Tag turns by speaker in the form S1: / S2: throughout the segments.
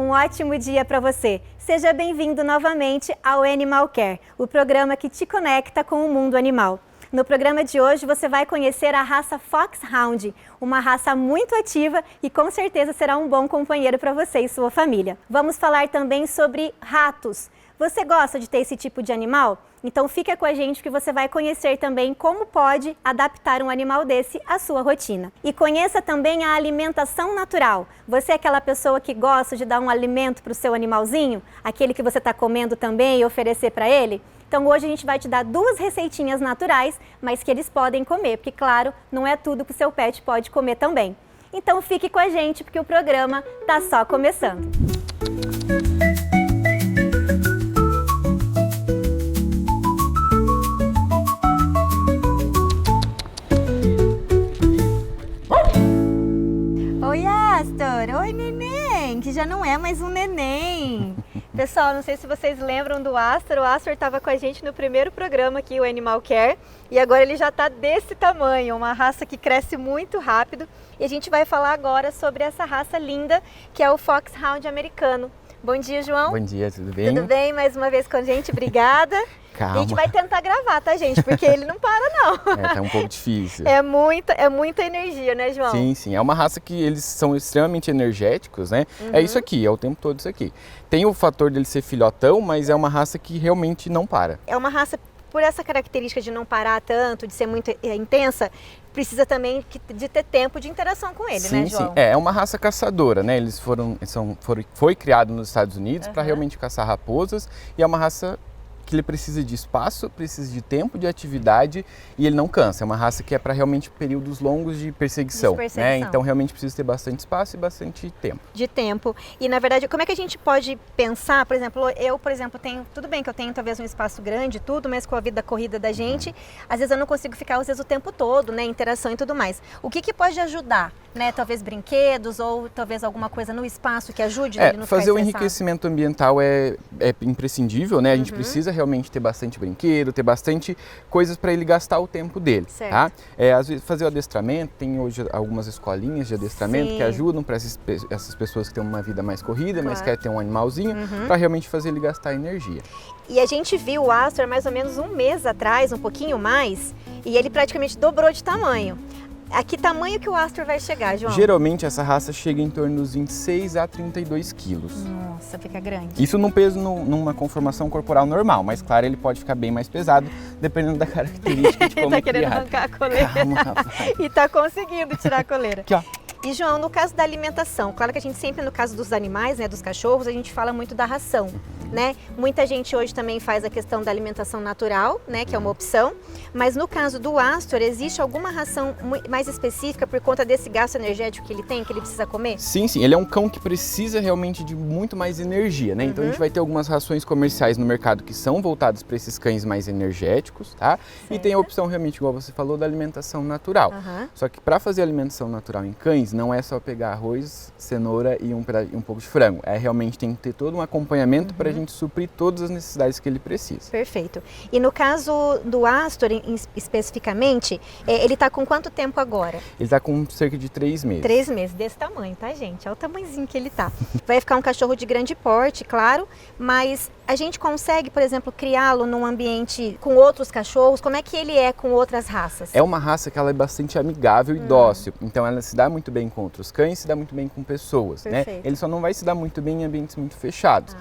S1: Um ótimo dia para você. Seja bem-vindo novamente ao Animal Care, o programa que te conecta com o mundo animal. No programa de hoje você vai conhecer a raça Foxhound, uma raça muito ativa e com certeza será um bom companheiro para você e sua família. Vamos falar também sobre ratos. Você gosta de ter esse tipo de animal? Então fica com a gente que você vai conhecer também como pode adaptar um animal desse à sua rotina. E conheça também a alimentação natural. Você é aquela pessoa que gosta de dar um alimento para o seu animalzinho? Aquele que você está comendo também e oferecer para ele? Então hoje a gente vai te dar 2 receitinhas naturais, mas que eles podem comer, porque claro, não é tudo que o seu pet pode comer também. Então fique com a gente porque o programa está só começando. Oi, Astor! Oi, neném! Que já não é mais um neném! Pessoal, não sei se vocês lembram do Astor. O Astor estava com a gente no primeiro programa aqui, o Animal Care. E agora ele já está desse tamanho, uma raça que cresce muito rápido. E a gente vai falar agora sobre essa raça linda, que é o Foxhound americano. Bom dia, João.
S2: Bom dia, tudo bem?
S1: Tudo bem? Mais uma vez com a gente, obrigada.
S2: Calma.
S1: A gente vai tentar gravar, tá, gente? Porque ele não para, não.
S2: Tá um pouco difícil.
S1: É muita energia, né, João?
S2: Sim. É uma raça que eles são extremamente energéticos, né? É isso aqui, é o tempo todo isso aqui. Tem o fator dele ser filhotão, mas é uma raça que realmente não para.
S1: É uma raça, por essa característica de não parar tanto, de ser muito intensa, precisa também de ter tempo de interação com ele, né, João?
S2: Sim. É uma raça caçadora, né? Eles foi criado nos Estados Unidos para realmente caçar raposas e é uma raça que ele precisa de espaço, precisa de tempo, de atividade e ele não cansa. É uma raça que é para realmente períodos longos de perseguição, né? Então realmente precisa ter bastante espaço e bastante tempo.
S1: De tempo. E na verdade, como é que a gente pode pensar, por exemplo, eu, tenho, tudo bem que eu tenho talvez um espaço grande e tudo, mas com a vida corrida da gente, às vezes eu não consigo ficar às vezes o tempo todo, né, interação e tudo mais. O que pode ajudar, né? Talvez brinquedos ou talvez alguma coisa no espaço que ajude ele não ficar
S2: fazer o
S1: estressado.
S2: Enriquecimento ambiental é imprescindível, né? A gente precisa realmente ter bastante brinquedo, ter bastante coisas para ele gastar o tempo dele,
S1: certo.
S2: Tá? Às vezes fazer o adestramento, tem hoje algumas escolinhas de adestramento que ajudam para essas pessoas que têm uma vida mais corrida, mas querem ter um animalzinho, para realmente fazer ele gastar energia.
S1: E a gente viu o Astor mais ou menos um mês atrás, um pouquinho mais, e ele praticamente dobrou de tamanho. A que tamanho que o Astor vai chegar, João?
S2: Geralmente essa raça chega em torno dos 26 a 32 quilos.
S1: Nossa, fica grande.
S2: Isso num peso, numa conformação corporal normal, mas claro, ele pode ficar bem mais pesado, dependendo da característica de como
S1: tá
S2: é
S1: querendo
S2: criado.
S1: arrancar a coleira.
S2: Calma, rapaz.
S1: E tá conseguindo tirar a coleira.
S2: Aqui, ó.
S1: E João, no caso da alimentação, claro que a gente sempre, no caso dos animais, né, dos cachorros, a gente fala muito da ração, né? Muita gente hoje também faz a questão da alimentação natural, né, que é uma opção, mas no caso do Astor, existe alguma ração mais específica por conta desse gasto energético que ele tem, que ele precisa comer?
S2: Sim, ele é um cão que precisa realmente de muito mais energia, né? Então a gente vai ter algumas rações comerciais no mercado que são voltadas para esses cães mais energéticos, tá? Certo. E tem a opção realmente, igual você falou, da alimentação natural. Só que para fazer alimentação natural em cães, não é só pegar arroz, cenoura e um pouco de frango. Realmente tem que ter todo um acompanhamento para a gente suprir todas as necessidades que ele precisa.
S1: Perfeito. E no caso do Astor, especificamente, ele está com quanto tempo agora?
S2: Ele está com cerca de 3 meses.
S1: 3 meses, desse tamanho, tá, gente? Olha o tamanhozinho que ele tá. Vai ficar um cachorro de grande porte, claro, mas a gente consegue, por exemplo, criá-lo num ambiente com outros cachorros? Como é que ele é com outras raças?
S2: É uma raça que ela é bastante amigável e dócil, então ela se dá muito bem com outros cães, se dá muito bem com pessoas, né? Ele só não vai se dar muito bem em ambientes muito fechados.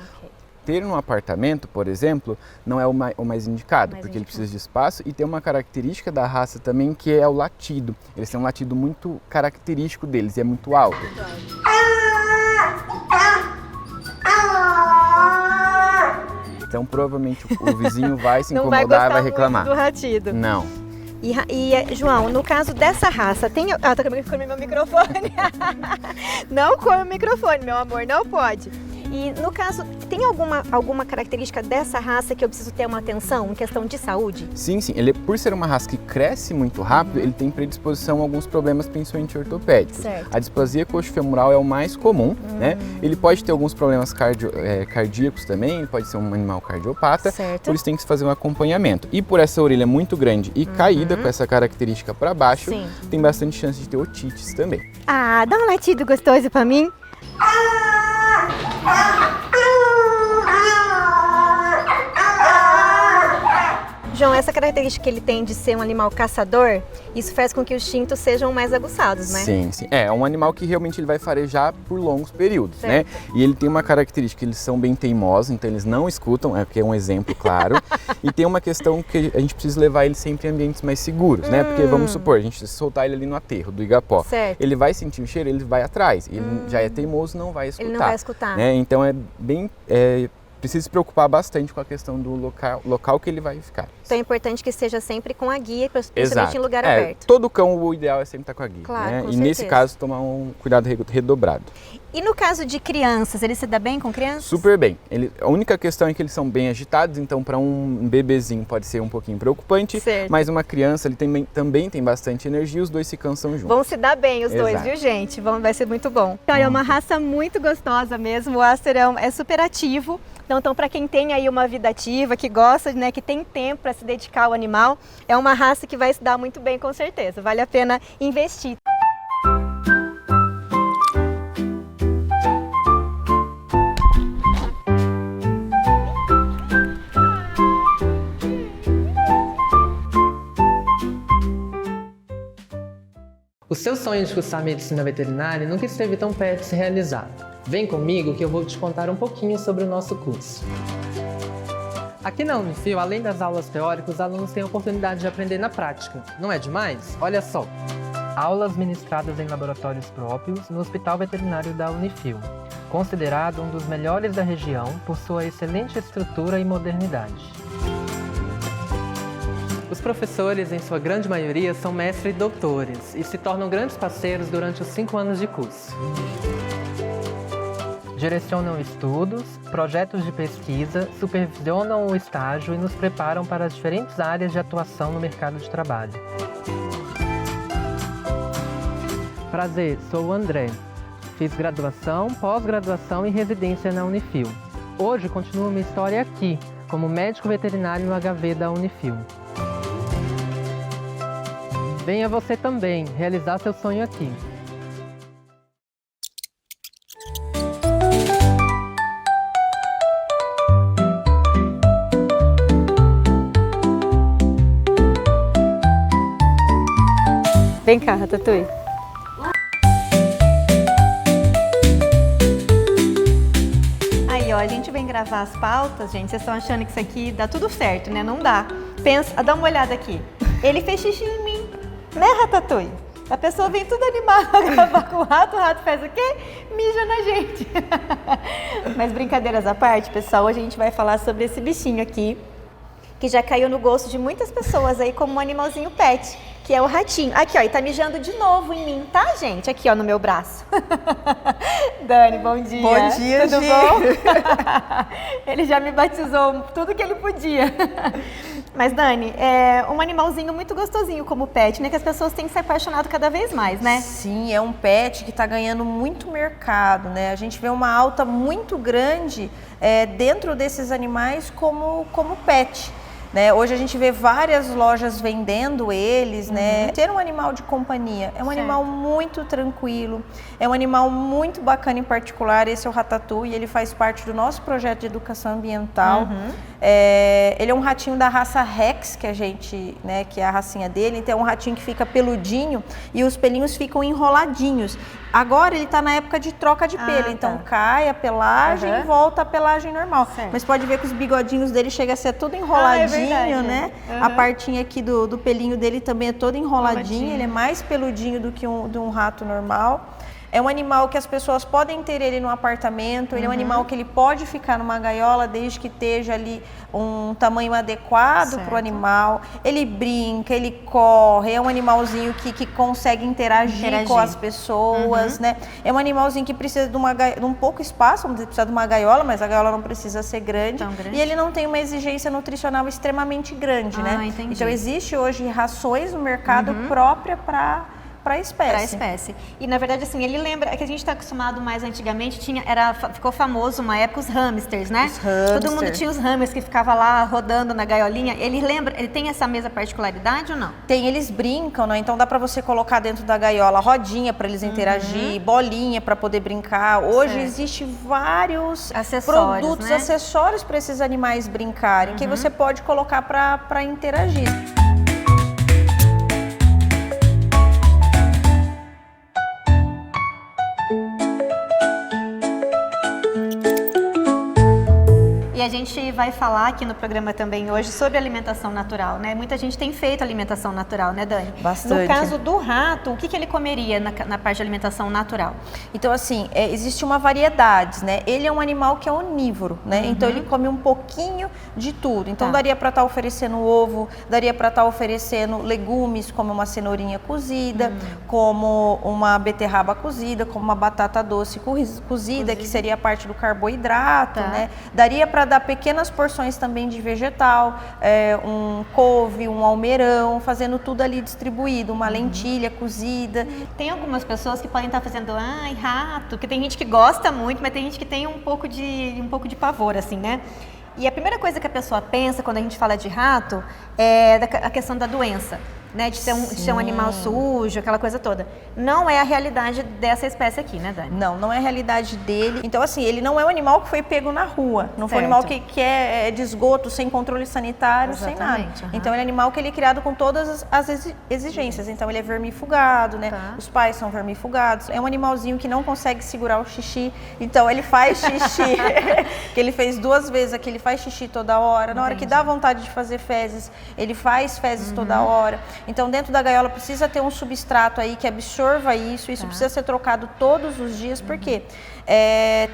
S2: Ter um apartamento, por exemplo, não é o mais indicado, porque ele precisa de espaço e tem uma característica da raça também que é o latido. Eles têm um latido muito característico deles e é muito alto. Então provavelmente o vizinho vai se incomodar e vai reclamar.
S1: Não vai gostar muito do latido.
S2: Não.
S1: E, João, no caso dessa raça, tem... Ah, tá comendo meu microfone. Não come o microfone, meu amor, não pode. E no caso, tem alguma característica dessa raça que eu preciso ter uma atenção em questão de saúde?
S2: Sim. Ele, por ser uma raça que cresce muito rápido, ele tem predisposição a alguns problemas, principalmente ortopédicos.
S1: Certo.
S2: A displasia coxofemoral é o mais comum, né? Ele pode ter alguns problemas cardíacos também, ele pode ser um animal cardiopata, por isso tem que se fazer um acompanhamento. E por essa orelha muito grande e caída, com essa característica para baixo, tem bastante chance de ter otites também.
S1: Ah, dá um latido gostoso para mim. João, essa característica que ele tem de ser um animal caçador, isso faz com que os instintos sejam mais aguçados, né?
S2: Sim, sim. É um animal que realmente ele vai farejar por longos períodos,
S1: certo,
S2: né? E ele tem uma característica, eles são bem teimosos, então eles não escutam, que é um exemplo claro. E tem uma questão que a gente precisa levar ele sempre em ambientes mais seguros, né? Porque vamos supor, a gente soltar ele ali no aterro do igapó.
S1: Certo.
S2: Ele vai sentir o cheiro, ele vai atrás. Ele já é teimoso, não vai escutar.
S1: Ele não vai escutar.
S2: Né? Então precisa se preocupar bastante com a questão do local que ele vai ficar.
S1: Então é importante que esteja sempre com a guia, principalmente em lugar aberto.
S2: Todo cão, o ideal é sempre estar com a guia.
S1: Claro,
S2: né?
S1: com
S2: E
S1: certeza.
S2: nesse caso, tomar um cuidado redobrado.
S1: E no caso de crianças, ele se dá bem com crianças?
S2: Super bem. A única questão é que eles são bem agitados, então para um bebezinho pode ser um pouquinho preocupante,
S1: certo,
S2: mas uma criança ele também tem bastante energia e os dois se cansam juntos.
S1: Vão se dar bem os dois,
S2: exato,
S1: viu, gente? Vai ser muito bom. Então, é uma raça muito gostosa mesmo, o Aster é super ativo. Então para quem tem aí uma vida ativa, que gosta, né, que tem tempo para se dedicar ao animal, é uma raça que vai se dar muito bem com certeza. Vale a pena investir.
S3: O seu sonho de cursar medicina veterinária nunca esteve tão perto de se realizar. Vem comigo que eu vou te contar um pouquinho sobre o nosso curso. Aqui na Unifil, além das aulas teóricas, os alunos têm a oportunidade de aprender na prática. Não é demais? Olha só! Aulas ministradas em laboratórios próprios no Hospital Veterinário da Unifil, considerado um dos melhores da região por sua excelente estrutura e modernidade. Os professores, em sua grande maioria, são mestres e doutores e se tornam grandes parceiros durante os 5 anos de curso. Direcionam estudos, projetos de pesquisa, supervisionam o estágio e nos preparam para as diferentes áreas de atuação no mercado de trabalho. Prazer, sou o André. Fiz graduação, pós-graduação e residência na Unifil. Hoje continuo minha história aqui, como médico veterinário no HV da Unifil. Venha você também realizar seu sonho aqui.
S1: Vem cá, Ratatouille. Aí, ó, a gente vem gravar as pautas, gente. Vocês estão achando que isso aqui dá tudo certo, né? Não dá. Pensa, dá uma olhada aqui. Ele fez xixi em mim, né, Ratatouille? A pessoa vem tudo animada a gravar com o rato faz o quê? Mija na gente. Mas brincadeiras à parte, pessoal, hoje a gente vai falar sobre esse bichinho aqui, que já caiu no gosto de muitas pessoas aí como um animalzinho pet, que é o ratinho. Aqui, ó, e tá mijando de novo em mim, tá, gente? Aqui, ó, no meu braço. Dani, bom dia.
S4: Bom dia,
S1: tudo
S4: Gi.
S1: bom? Ele já me batizou tudo que ele podia. Mas, Dani, é um animalzinho muito gostosinho como pet, né? Que as pessoas têm que se apaixonar cada vez mais, né?
S4: Sim, é um pet que está ganhando muito mercado, né? A gente vê uma alta muito grande dentro desses animais como pet. Né? Hoje a gente vê várias lojas vendendo eles, né? Ter um animal de companhia é um animal muito tranquilo, é um animal muito bacana, em particular esse é o Ratatouille, ele faz parte do nosso projeto de educação ambiental. Ele é um ratinho da raça Rex, que a gente, né, que é a racinha dele, então é um ratinho que fica peludinho e os pelinhos ficam enroladinhos. Agora ele está na época de troca de pelo, então cai a pelagem e volta a pelagem normal.
S1: Certo.
S4: Mas pode ver que os bigodinhos dele chega a ser tudo enroladinho, né? A partinha aqui do pelinho dele também é todo enroladinho, ele é mais peludinho do que de um rato normal. É um animal que as pessoas podem ter ele no apartamento, ele é um animal que ele pode ficar numa gaiola desde que esteja ali um tamanho adequado para o animal. Ele brinca, ele corre, é um animalzinho que consegue interagir com as pessoas, né? É um animalzinho que precisa de um pouco espaço, vamos dizer, precisa de uma gaiola, mas a gaiola não precisa ser grande. E ele não tem uma exigência nutricional extremamente grande, né?
S1: Entendi.
S4: Então existe hoje rações no mercado própria para a espécie.
S1: Para a espécie. E na verdade, assim, ele lembra, é que a gente está acostumado mais antigamente, ficou famoso uma época os hamsters, né?
S4: Os hamsters.
S1: Todo mundo tinha os hamsters que ficava lá rodando na gaiolinha. Ele tem essa mesma particularidade ou não?
S4: Tem, eles brincam, né? Então dá para você colocar dentro da gaiola rodinha para eles interagir, bolinha para poder brincar. Hoje existe vários produtos,
S1: né?
S4: acessórios para esses animais brincarem, que você pode colocar para interagir.
S1: E a gente vai falar aqui no programa também hoje sobre alimentação natural, né? Muita gente tem feito alimentação natural, né, Dani?
S4: Bastante.
S1: No caso do rato, o que ele comeria na parte de alimentação natural?
S4: Então, assim, existe uma variedade, né? Ele é um animal que é onívoro, né? Então, ele come um pouquinho de tudo. Então, daria para estar oferecendo ovo, daria para estar oferecendo legumes, como uma cenourinha cozida, como uma beterraba cozida, como uma batata doce cozida, que seria a parte do carboidrato, né? Daria para dar pequenas porções também de vegetal, um couve, um almeirão, fazendo tudo ali distribuído, uma lentilha cozida.
S1: Tem algumas pessoas que podem estar fazendo, rato, que tem gente que gosta muito, mas tem gente que tem um pouco de pavor, assim, né? E a primeira coisa que a pessoa pensa quando a gente fala de rato é a questão da doença, né? De ser um animal sujo, aquela coisa toda. Não é a realidade dessa espécie aqui, né, Dani?
S4: Não é a realidade dele. Então, assim, ele não é um animal que foi pego na rua. Não foi um animal que é de esgoto, sem controle sanitário, sem nada. Então, ele é um animal que ele é criado com todas as exigências. Então, ele é vermifugado, né? Os pais são vermifugados. É um animalzinho que não consegue segurar o xixi. Então, ele faz xixi. Que ele fez 2 vezes aqui, ele faz xixi toda hora. Na hora que dá vontade de fazer fezes, ele faz fezes toda hora. Então, dentro da gaiola precisa ter um substrato aí que absorva isso. Isso precisa ser trocado todos os dias, porque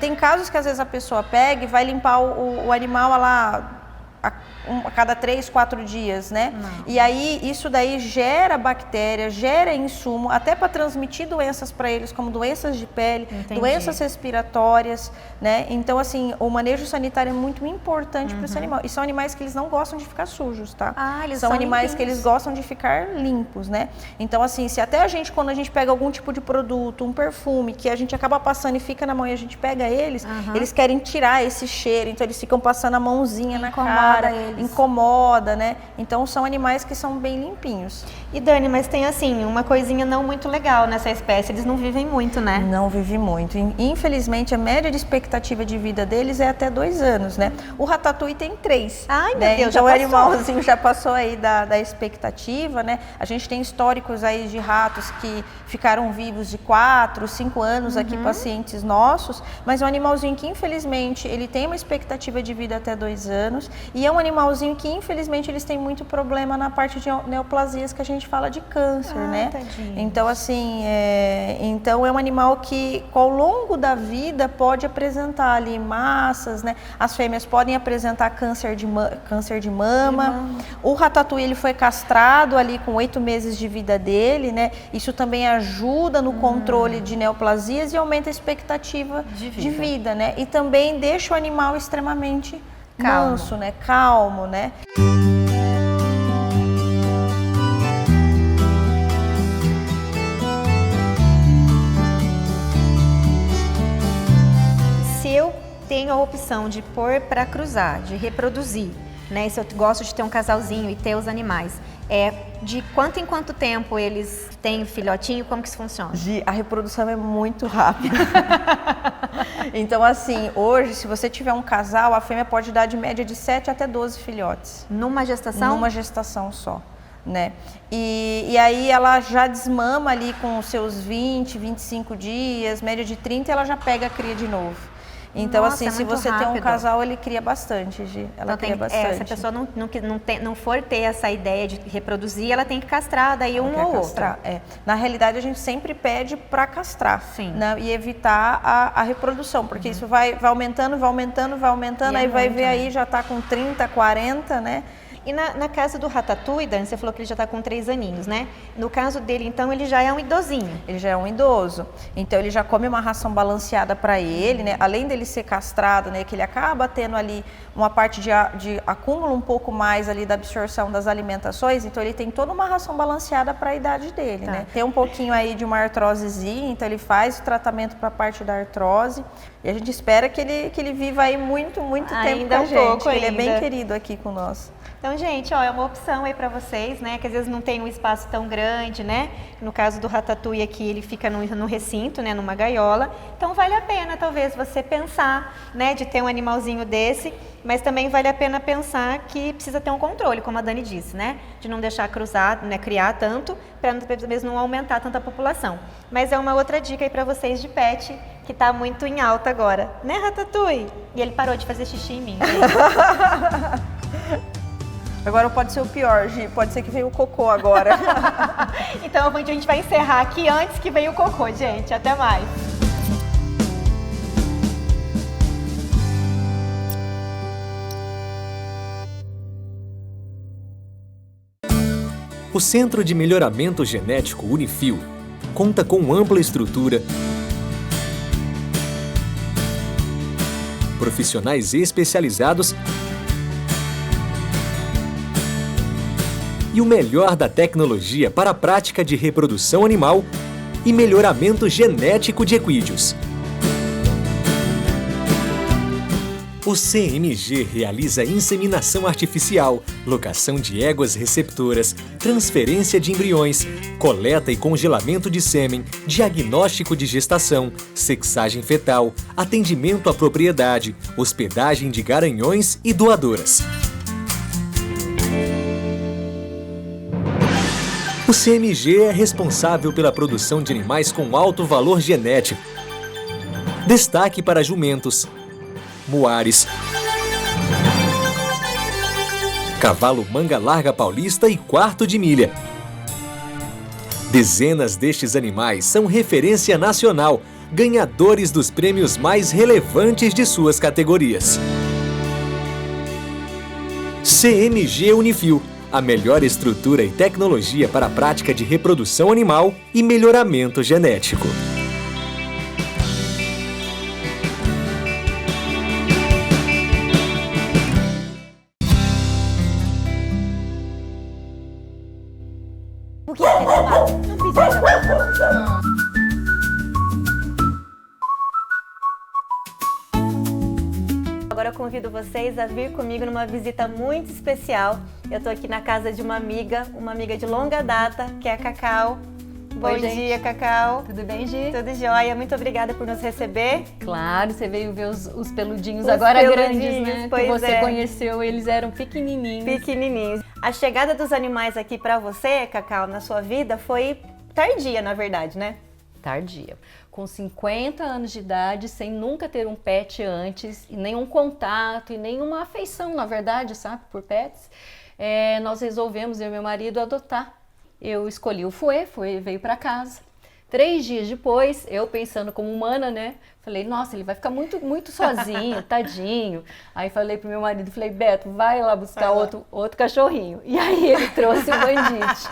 S4: tem casos que às vezes a pessoa pega e vai limpar o animal lá a cada 3, 4 dias, né? E aí isso daí gera bactéria, gera insumo, até para transmitir doenças para eles, como doenças de pele, doenças respiratórias, né? Então, assim, o manejo sanitário é muito importante para esse animal. E são animais que eles não gostam de ficar sujos, tá?
S1: Eles
S4: são animais
S1: limpinhos.
S4: que eles gostam de ficar limpos, né? Então, assim, se até quando a gente pega algum tipo de produto, um perfume, que a gente acaba passando e fica na mão e a gente pega eles, eles querem tirar esse cheiro, então eles ficam passando a mãozinha na cara, incomoda, né? Então são animais que são bem limpinhos.
S1: E Dani, mas tem assim, uma coisinha não muito legal nessa espécie, eles não vivem muito, né?
S4: Não vivem muito. Infelizmente, a média de expectativa de vida deles é até 2 anos, né? O ratatouille tem 3.
S1: Ai,
S4: né?
S1: meu Deus,
S4: então
S1: já
S4: o animalzinho já passou aí da expectativa, né? A gente tem históricos aí de ratos que ficaram vivos de 4, 5 anos aqui, pacientes nossos, mas é um animalzinho que infelizmente ele tem uma expectativa de vida até 2 anos e é um animalzinho que infelizmente eles têm muito problema na parte de neoplasias que a gente fala de câncer, né?
S1: Tadinho.
S4: Então assim, então é um animal que ao longo da vida pode apresentar ali massas, né? As fêmeas podem apresentar câncer de mama. O ratatouille ele foi castrado ali com 8 meses de vida dele, né? Isso também ajuda no controle de neoplasias e aumenta a expectativa de vida, né? E também deixa o animal extremamente manso, né? Calmo, né?
S1: Se eu tenho a opção de pôr para cruzar, de reproduzir, né? Se eu gosto de ter um casalzinho e ter os animais, de quanto em quanto tempo eles têm filhotinho? Como que isso funciona?
S4: A reprodução é muito rápida. Então, assim, hoje, se você tiver um casal, a fêmea pode dar de média de 7 até 12 filhotes.
S1: Numa gestação?
S4: Numa gestação só, né? E aí ela já desmama ali com os seus 20, 25 dias, média de 30, ela já pega a cria de novo. Então,
S1: Nossa,
S4: assim, se você tem um casal, ele cria bastante, Gi. Ela cria bastante.
S1: Se a pessoa não for ter essa ideia de reproduzir, ela tem que castrar daí um ou outro.
S4: Na realidade, a gente sempre pede para castrar, né? E evitar a reprodução, porque isso vai aumentando, aí vai ver aí, já está com 30, 40, né?
S1: E na casa do Ratatouille, Dani, você falou que ele já está com 3 aninhos, né? No caso dele, então, ele já é um idosinho.
S4: Ele já é um idoso, então ele já come uma ração balanceada para ele, né? Além dele ser castrado, né? Que ele acaba tendo ali uma parte de acúmulo um pouco mais ali da absorção das alimentações, então ele tem toda uma ração balanceada para a idade dele, né? Tem um pouquinho aí de uma artrosezinha, então ele faz o tratamento para a parte da artrose e a gente espera que ele viva aí muito tempo com a gente. Ele é bem querido aqui com nós.
S1: Então, gente, ó, é uma opção aí para vocês, né? Que às vezes não tem um espaço tão grande, né? No caso do Ratatouille aqui, ele fica no recinto, né? Numa gaiola. Então, vale a pena, talvez, você pensar, né? De ter um animalzinho desse, mas também vale a pena pensar que precisa ter um controle, como a Dani disse, né? De não deixar cruzar, né? Criar tanto, para mesmo não aumentar tanta população. Mas é uma outra dica aí para vocês de pet, que tá muito em alta agora, né, Ratatouille? E ele parou de fazer xixi em mim, gente.
S4: Agora pode ser o pior, Gi, pode ser que venha o cocô agora.
S1: Então a gente vai encerrar aqui antes que venha o cocô, gente. Até mais.
S5: O Centro de Melhoramento Genético Unifil conta com ampla estrutura, profissionais especializados e o melhor da tecnologia para a prática de reprodução animal e melhoramento genético de equídeos. O CMG realiza inseminação artificial, locação de éguas receptoras, transferência de embriões, coleta e congelamento de sêmen, diagnóstico de gestação, sexagem fetal, atendimento à propriedade, hospedagem de garanhões e doadoras. O CMG é responsável pela produção de animais com alto valor genético. Destaque para jumentos, muares, cavalo manga larga paulista e quarto de milha. Dezenas destes animais são referência nacional, ganhadores dos prêmios mais relevantes de suas categorias. CMG Unifil, a melhor estrutura e tecnologia para a prática de reprodução animal e melhoramento genético.
S1: O que é? Não precisa. Agora eu convido vocês a vir comigo numa visita muito especial. Eu estou aqui na casa de uma amiga de longa data, que é a Cacau. Bom dia, Cacau.
S6: Tudo bem, Gi?
S1: Tudo jóia. Muito obrigada por nos receber.
S6: Claro, você veio ver os peludinhos
S1: Os
S6: agora
S1: peludinhos,
S6: grandes, né?
S1: pois
S6: Que você
S1: é.
S6: conheceu, eles eram pequenininhos.
S1: Pequenininhos. A chegada dos animais aqui para você, Cacau, na sua vida, foi tardia, na verdade, né?
S6: Tardia. Com 50 anos de idade, sem nunca ter um pet antes, e nenhum contato, e nenhuma afeição, na verdade, sabe, por pets, nós resolvemos, eu e meu marido, adotar. Eu escolhi o Fouet veio para casa. 3 dias depois, eu pensando como humana, né? Falei, nossa, ele vai ficar muito sozinho, tadinho. Aí falei pro meu marido, falei, Beto, vai lá buscar outro cachorrinho. E aí ele trouxe o Bandite.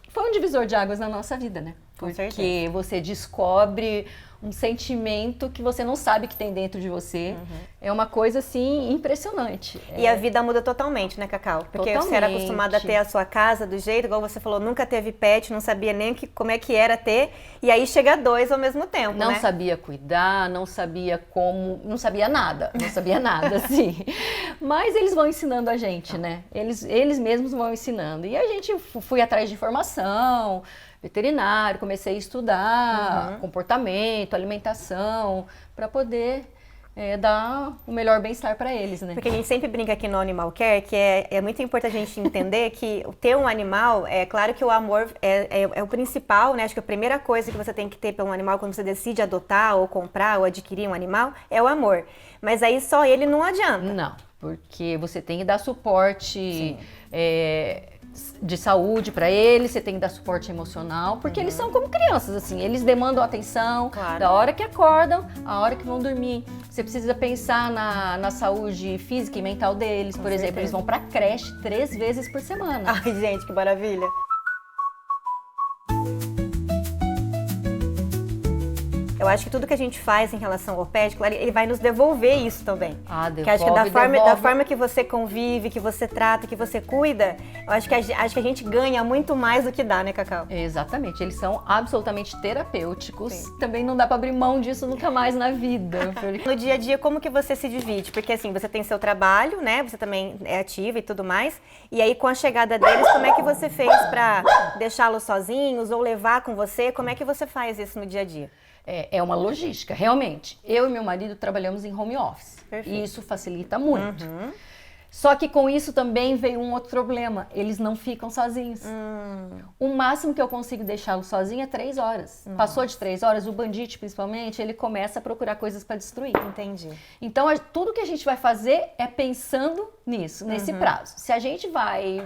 S6: Foi um divisor de águas na nossa vida, né? Porque você descobre um sentimento que você não sabe que tem dentro de você. É uma coisa, assim, impressionante.
S1: E a vida muda totalmente, né, Cacau? Porque você era acostumada a ter a sua casa do jeito, igual você falou, nunca teve pet, não sabia nem como é que era ter, e aí chega 2 ao mesmo tempo,
S6: não
S1: né?
S6: sabia cuidar, não sabia como, não sabia nada, assim. Mas eles vão ensinando a gente, né? Eles mesmos vão ensinando. E a gente fui atrás de informação, veterinário, comecei a estudar comportamento, alimentação, para poder dar o melhor bem-estar para eles, né?
S1: Porque a gente sempre brinca aqui no Animal Care que é muito importante a gente entender que ter um animal, é claro que o amor é o principal, né? Acho que a primeira coisa que você tem que ter para um animal quando você decide adotar ou comprar ou adquirir um animal é o amor. Mas aí só ele não adianta.
S6: Não, porque você tem que dar suporte de saúde para eles, você tem que dar suporte emocional, porque eles são como crianças, assim, eles demandam atenção da hora que acordam, a hora que vão dormir. Você precisa pensar na saúde física e mental deles, por exemplo, eles vão para creche 3 vezes por semana.
S1: Ai, gente, que maravilha. Eu acho que tudo que a gente faz em relação ao pet, claro, ele vai nos devolver isso também.
S6: Devolve,
S1: acho que da forma que você convive, que você trata, que você cuida, eu acho que a gente ganha muito mais do que dá, né, Cacau?
S6: Exatamente, eles são absolutamente terapêuticos. Sim. Também não dá para abrir mão disso nunca mais na vida.
S1: No dia a dia, como que você se divide? Porque assim, você tem seu trabalho, né? Você também é ativa e tudo mais. E aí, com a chegada deles, como é que você fez para deixá-los sozinhos ou levar com você? Como é que você faz isso no dia a dia?
S6: É uma logística, realmente. Eu e meu marido trabalhamos em home office. Perfeito. E isso facilita muito. Só que com isso também veio um outro problema. Eles não ficam sozinhos. O máximo que eu consigo deixá-lo sozinho é 3 horas. Passou de 3 horas, o Bandit, principalmente, ele começa a procurar coisas para destruir.
S1: Entendi.
S6: Então, tudo que a gente vai fazer é pensando nisso, nesse prazo. Se a gente vai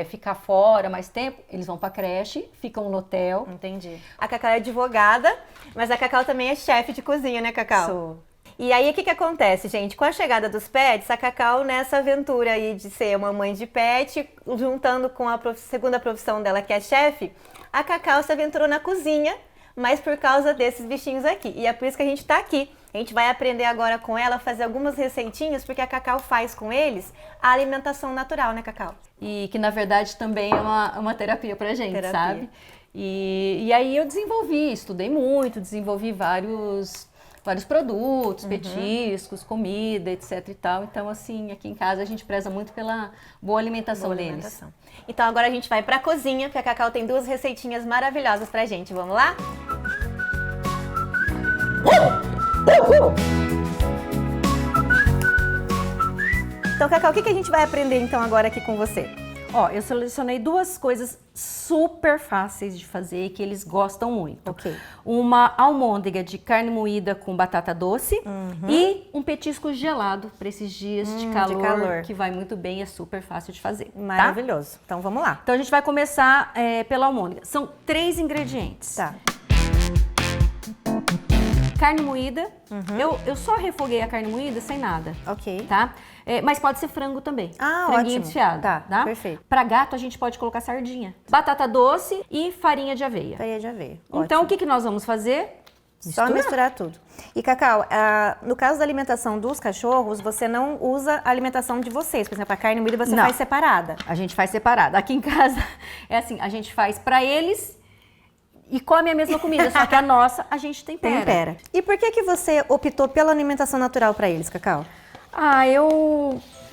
S6: ficar fora mais tempo, eles vão para creche, ficam no hotel.
S1: Entendi. A Cacau é advogada, mas a Cacau também é chefe de cozinha, né, Cacau?
S6: Sou.
S1: E aí, o que acontece, gente? Com a chegada dos pets, a Cacau, nessa aventura aí de ser uma mãe de pet, juntando com a segunda profissão dela, que é chefe, a Cacau se aventurou na cozinha, mas por causa desses bichinhos aqui. E é por isso que a gente tá aqui. A gente vai aprender agora com ela a fazer algumas receitinhas, porque a Cacau faz com eles a alimentação natural, né, Cacau?
S6: E que, na verdade, também é uma terapia pra gente, sabe? E aí eu estudei muito, desenvolvi vários produtos, petiscos, comida, etc e tal. Então, assim, aqui em casa a gente preza muito pela boa alimentação deles.
S1: Então, agora a gente vai pra cozinha, porque a Cacau tem 2 receitinhas maravilhosas pra gente. Vamos lá? Então, Cacau, o que a gente vai aprender então agora aqui com você?
S6: Ó, eu selecionei 2 coisas super fáceis de fazer e que eles gostam muito.
S1: Ok.
S6: Uma almôndega de carne moída com batata doce e um petisco gelado para esses dias de calor, que vai muito bem, é super fácil de fazer.
S1: Maravilhoso.
S6: Tá?
S1: Então vamos lá.
S6: Então a gente vai começar pela almôndega. São 3 ingredientes.
S1: Tá.
S6: Carne moída. Eu só refoguei a carne moída sem nada.
S1: Ok.
S6: Tá? Mas pode ser frango também. Franguinho
S1: ótimo.
S6: desfiado.
S1: Tá,
S6: tá?
S1: perfeito.
S6: Para gato a gente pode colocar sardinha. Batata doce e farinha de aveia.
S1: Farinha de aveia.
S6: Então o que nós vamos fazer?
S1: Só misturar tudo. E, Cacau, no caso da alimentação dos cachorros, você não usa a alimentação de vocês. Por exemplo, a carne moída você faz separada.
S6: A gente faz separada. Aqui em casa é assim, a gente faz para eles e come a mesma comida, só que a nossa a gente tempera.
S1: E por que você optou pela alimentação natural para eles, Cacau?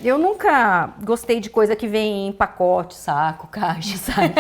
S6: Eu nunca gostei de coisa que vem em pacote, saco, caixa, sabe?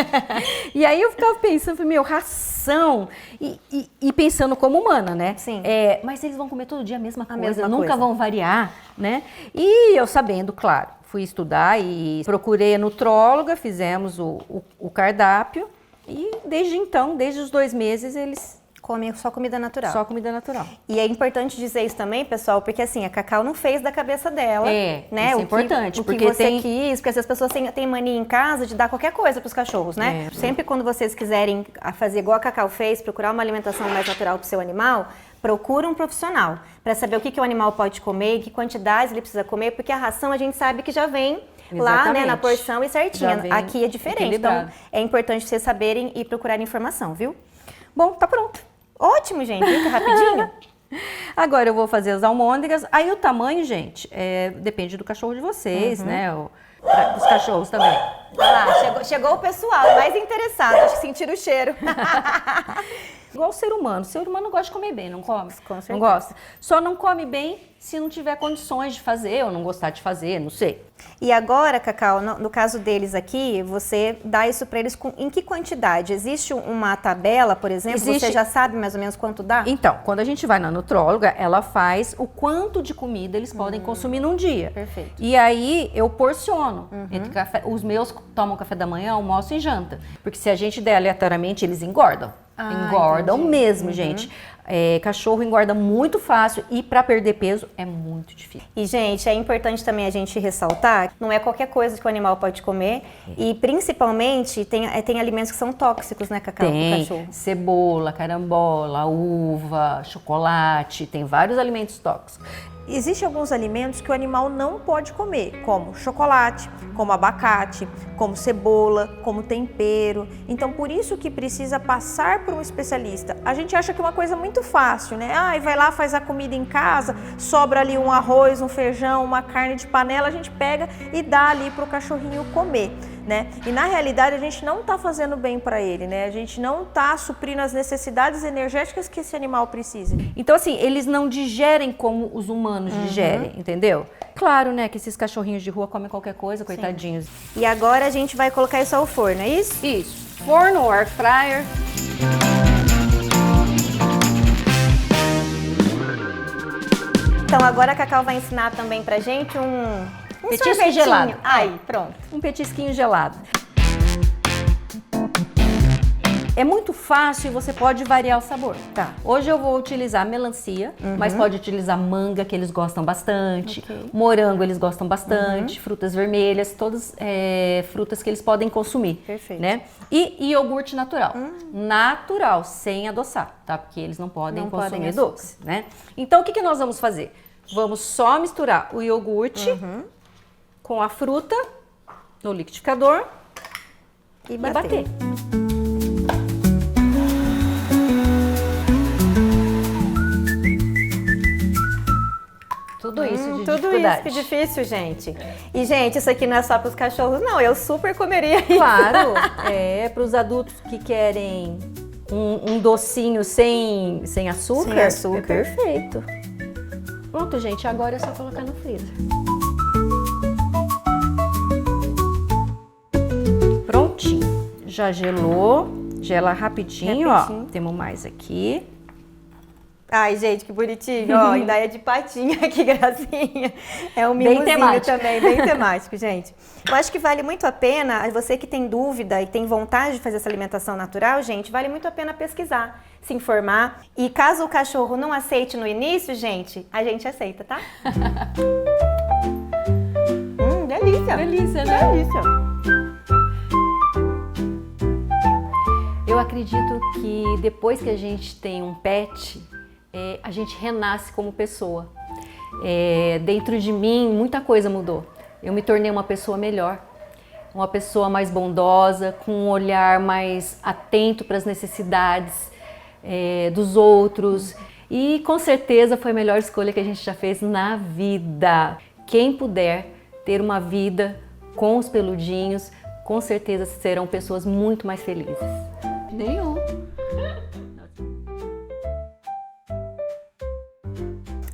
S6: E aí eu ficava pensando, ração, e pensando como humana, né?
S1: Sim.
S6: Mas eles vão comer todo dia a mesma coisa, nunca vão variar, né? E eu sabendo, claro, fui estudar e procurei a nutróloga, fizemos o cardápio, e desde então, desde os 2 meses, eles
S1: comem só comida natural.
S6: Só comida natural.
S1: E é importante dizer isso também, pessoal, porque assim, a Cacau não fez da cabeça dela.
S6: Né? Isso é importante.
S1: O que você quis, porque as pessoas têm mania em casa de dar qualquer coisa para os cachorros, né? Sempre quando vocês quiserem fazer igual a Cacau fez, procurar uma alimentação mais natural para o seu animal, procura um profissional para saber o que o animal pode comer, que quantidades ele precisa comer, porque a ração a gente sabe que já vem lá, né, na porção e certinha. Aqui é diferente, então é importante vocês saberem e procurarem informação, viu? Bom, tá pronto. Ótimo, gente. Fica rapidinho.
S6: Agora eu vou fazer as almôndegas. Aí o tamanho, gente, depende do cachorro de vocês, né? Os cachorros também.
S1: Olha lá, chegou o pessoal mais interessado. Acho que sentiram o cheiro.
S6: Igual o ser humano. O ser humano gosta de comer bem, não come?
S1: Com certeza.
S6: Não gosta. Só não come bem se não tiver condições de fazer ou não gostar de fazer, não sei.
S1: E agora, Cacau, no caso deles aqui, você dá isso para eles em que quantidade? Existe uma tabela, por exemplo? Você já sabe mais ou menos quanto dá?
S6: Então, quando a gente vai na nutróloga, ela faz o quanto de comida eles podem consumir num dia.
S1: Perfeito.
S6: E aí eu porciono. Entre café, os meus tomam café da manhã, almoço e janta. Porque se a gente der aleatoriamente, eles engordam. Engordam mesmo, gente. Cachorro engorda muito fácil e para perder peso é muito difícil.
S1: E, gente, é importante também a gente ressaltar, não é qualquer coisa que o animal pode comer e, principalmente, tem alimentos que são tóxicos, né, Cacau, pro cachorro?
S6: Cebola, carambola, uva, chocolate, tem vários alimentos tóxicos.
S4: Existem alguns alimentos que o animal não pode comer, como chocolate, como abacate, como cebola, como tempero. Então, por isso que precisa passar por um especialista. A gente acha que é uma coisa muito fácil, né? Vai lá, faz a comida em casa, sobra ali um arroz, um feijão, uma carne de panela, a gente pega e dá ali para o cachorrinho comer, né? E na realidade a gente não está fazendo bem para ele, né? A gente não está suprindo as necessidades energéticas que esse animal precisa.
S6: Então, assim, eles não digerem como os humanos digerem, entendeu? Claro, né, que esses cachorrinhos de rua comem qualquer coisa, coitadinhos.
S1: E agora a gente vai colocar isso ao forno, é isso?
S6: Isso. Forno ou air fryer.
S1: Então agora a Cacau vai ensinar também pra gente um
S6: petisco
S1: sorvetinho.
S6: gelado.
S1: Aí, pronto.
S6: Um petisquinho gelado. É muito fácil e você pode variar o sabor.
S1: Tá.
S6: Hoje eu vou utilizar melancia, mas pode utilizar manga, que eles gostam bastante. Morango, eles gostam bastante. Frutas vermelhas, todas frutas que eles podem consumir.
S1: Perfeito.
S6: Né? E iogurte natural. Natural, sem adoçar, tá? Porque eles não podem consumir doce, né? Então, o que nós vamos fazer? Vamos só misturar o iogurte com a fruta no liquidificador e bater. Tudo isso de dificuldade.
S1: Tudo isso, que difícil, gente. E, gente, isso aqui não é só para os cachorros, não. Eu super comeria isso.
S6: Claro, para os adultos que querem um docinho sem açúcar.
S1: Sem açúcar.
S6: É perfeito. Pronto, gente, agora é só colocar no freezer. Prontinho. Já gelou. Gela rapidinho, ó. Temos mais aqui.
S1: Ai, gente, que bonitinho, ó, ainda é de patinha, que gracinha. É um mimosinho também, bem temático, gente. Eu acho que vale muito a pena, você que tem dúvida e tem vontade de fazer essa alimentação natural, gente, vale muito a pena pesquisar, se informar. E caso o cachorro não aceite no início, gente, a gente aceita, tá? Delícia.
S6: Delícia, né?
S1: Delícia.
S6: Eu acredito que depois que a gente tem um pet, a gente renasce como pessoa. Dentro de mim, muita coisa mudou. Eu me tornei uma pessoa melhor, uma pessoa mais bondosa, com um olhar mais atento para as necessidades dos outros. E com certeza foi a melhor escolha que a gente já fez na vida. Quem puder ter uma vida com os peludinhos, com certeza serão pessoas muito mais felizes. Nenhum.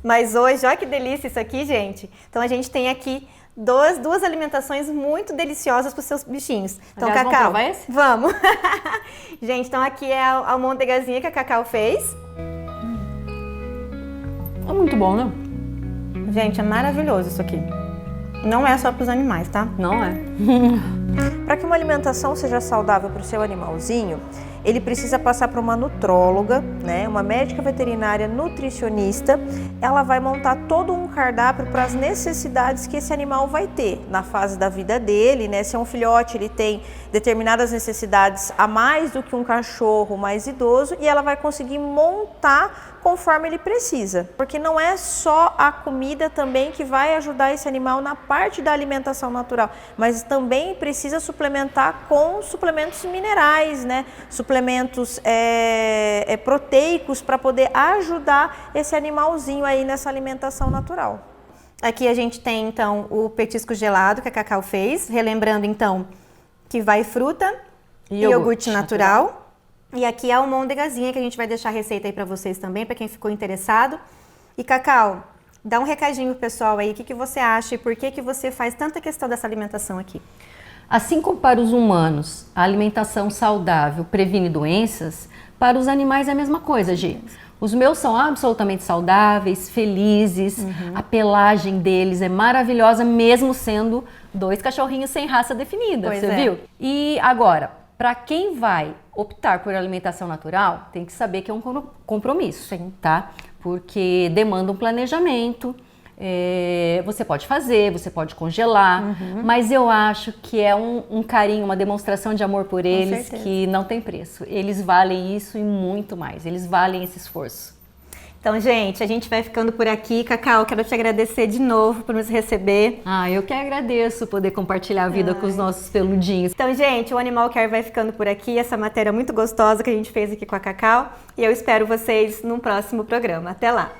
S1: Mas hoje, olha que delícia isso aqui, gente. Então a gente tem aqui duas alimentações muito deliciosas para os seus bichinhos. Então,
S6: aliás,
S1: Cacau,
S6: vamos provar esse?
S1: Vamos. Gente, então aqui é a almôndegazinha que a Cacau fez.
S6: É muito bom, né?
S1: Gente, é maravilhoso isso aqui. Não é só para os animais, tá?
S6: Não é.
S4: Para que uma alimentação seja saudável para o seu animalzinho, ele precisa passar por uma nutróloga, né? Uma médica veterinária nutricionista. Ela vai montar todo um cardápio para as necessidades que esse animal vai ter na fase da vida dele, né? Se é um filhote, ele tem determinadas necessidades a mais do que um cachorro mais idoso, e ela vai conseguir montar conforme ele precisa, porque não é só a comida também que vai ajudar esse animal na parte da alimentação natural, mas também precisa suplementar com suplementos minerais, né? Suplementos proteicos para poder ajudar esse animalzinho aí nessa alimentação natural.
S1: Aqui a gente tem então o petisco gelado que a Cacau fez, relembrando então que vai fruta e iogurte natural. E aqui a almôndegazinha que a gente vai deixar a receita aí para vocês também, para quem ficou interessado. E Cacau, dá um recadinho pro pessoal aí, o que você acha e por que você faz tanta questão dessa alimentação aqui?
S6: Assim como para os humanos, a alimentação saudável previne doenças, para os animais é a mesma coisa, Gi. Os meus são absolutamente saudáveis, felizes, a pelagem deles é maravilhosa, mesmo sendo 2 cachorrinhos sem raça definida, você viu? E agora, para quem vai optar por alimentação natural, tem que saber que é um compromisso,
S1: Sim.
S6: tá? Porque demanda um planejamento. Você pode fazer, você pode congelar, mas eu acho que é um carinho, uma demonstração de amor por eles que não tem preço. Eles valem isso e muito mais, eles valem esse esforço.
S1: Então, gente, a gente vai ficando por aqui. Cacau, quero te agradecer de novo por nos receber.
S6: Eu que agradeço poder compartilhar a vida com os nossos peludinhos.
S1: Então, gente, o Animal Care vai ficando por aqui. Essa matéria muito gostosa que a gente fez aqui com a Cacau. E eu espero vocês num próximo programa. Até lá!